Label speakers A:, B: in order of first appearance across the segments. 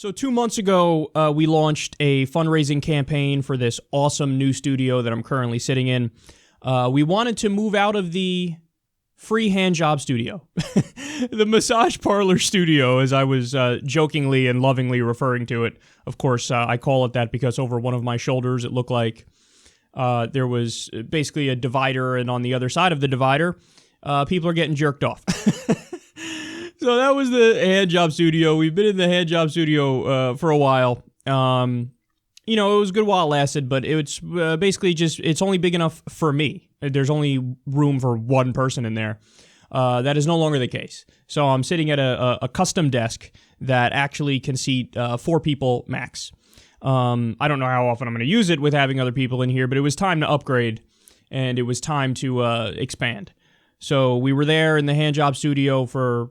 A: So 2 months ago, we launched a fundraising campaign for this awesome new studio that I'm currently sitting in. We wanted to move out of the free handjob studio, the massage parlor studio, as I was jokingly and lovingly referring to it. Of course, I call it that because over one of my shoulders, it looked like there was basically a divider, and on the other side of the divider, people are getting jerked off. So that was the handjob studio. We've been in the handjob studio for a while. It was a good while it lasted, but it's basically it's only big enough for me. There's only room for one person in there. That is no longer the case. So I'm sitting at a custom desk that actually can seat 4 people max. I don't know how often I'm going to use it with having other people in here, but it was time to upgrade, and it was time to expand. So we were there in the handjob studio for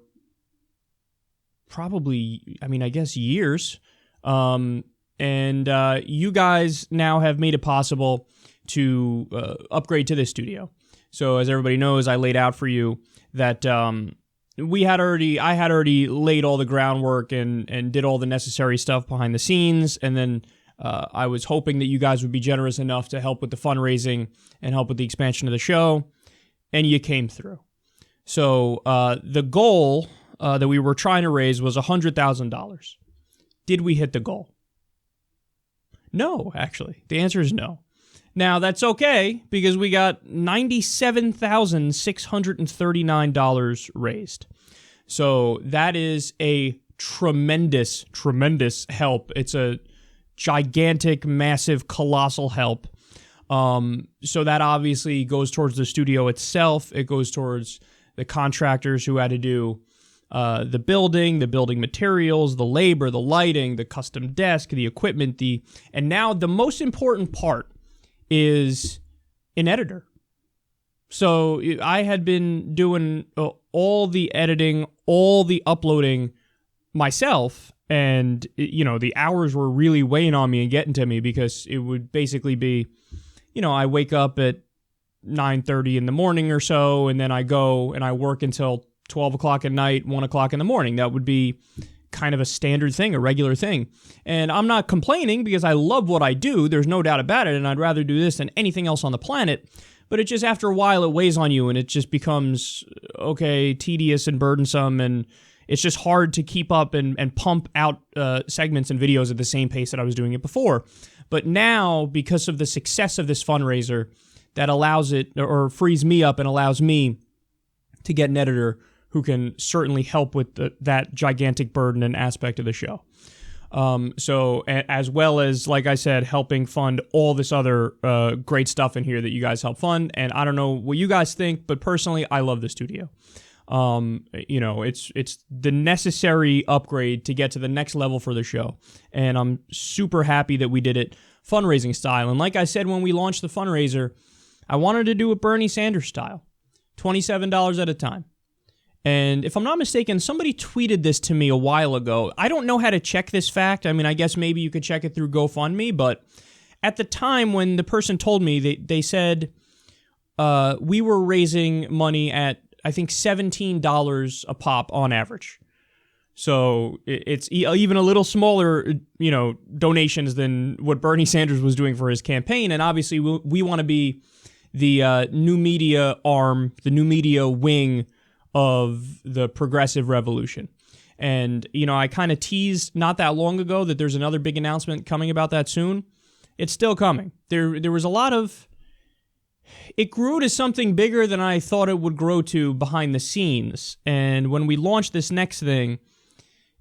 A: probably, I guess years. And you guys now have made it possible to upgrade to this studio. So as everybody knows, I laid out for you that I had already laid all the groundwork and did all the necessary stuff behind the scenes. And then I was hoping that you guys would be generous enough to help with the fundraising and help with the expansion of the show. And you came through. So the goal that we were trying to raise was $100,000. Did we hit the goal? No, actually. The answer is no. Now, that's okay, because we got $97,639 raised. So that is a tremendous, tremendous help. It's a gigantic, massive, colossal help. So that obviously goes towards the studio itself. It goes towards the contractors who had to do the building materials, the labor, the lighting, the custom desk, the equipment, and now the most important part is an editor. So I had been doing all the editing, all the uploading myself, and the hours were really weighing on me and getting to me, because it would basically be, I wake up at 9:30 in the morning or so, and then I go and I work until 12 o'clock at night, 1 o'clock in the morning. That would be kind of a standard thing, a regular thing. And I'm not complaining, because I love what I do. There's no doubt about it. And I'd rather do this than anything else on the planet. But it just, after a while, it weighs on you, and it just becomes, tedious and burdensome. And it's just hard to keep up and pump out segments and videos at the same pace that I was doing it before. But now, because of the success of this fundraiser, that allows it, or frees me up and allows me to get an editor who can certainly help with that gigantic burden and aspect of the show. So as well as, like I said, helping fund all this other great stuff in here that you guys help fund. And I don't know what you guys think, but personally, I love the studio. It's the necessary upgrade to get to the next level for the show. And I'm super happy that we did it fundraising style. And like I said, when we launched the fundraiser, I wanted to do it Bernie Sanders style, $27 at a time. And if I'm not mistaken, somebody tweeted this to me a while ago. I don't know how to check this fact. I guess maybe you could check it through GoFundMe, but at the time when the person told me, they said we were raising money at, I think, $17 a pop on average. So it's even a little smaller, donations than what Bernie Sanders was doing for his campaign. And obviously we want to be the new media arm, the new media wing of the progressive revolution. And, I kind of teased not that long ago that there's another big announcement coming about that soon. It's still coming. There was a lot of... It grew to something bigger than I thought it would grow to behind the scenes. And when we launched this next thing,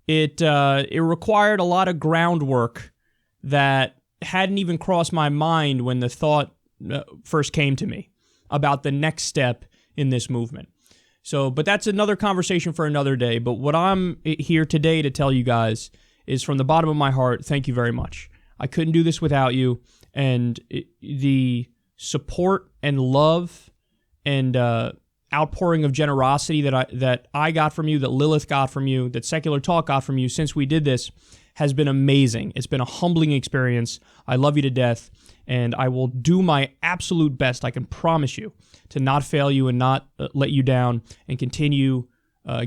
A: it required a lot of groundwork that hadn't even crossed my mind when the thought first came to me about the next step in this movement. So, but that's another conversation for another day. But what I'm here today to tell you guys is, from the bottom of my heart, thank you very much. I couldn't do this without you. And the support and love and outpouring of generosity that I got from you, that Lilith got from you, that SecularTalk got from you since we did this has been amazing. It's been a humbling experience. I love you to death, and I will do my absolute best, I can promise you, to not fail you and not let you down, and continue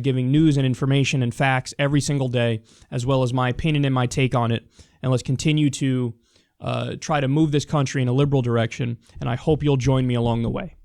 A: giving news and information and facts every single day, as well as my opinion and my take on it. And let's continue to try to move this country in a liberal direction, and I hope you'll join me along the way.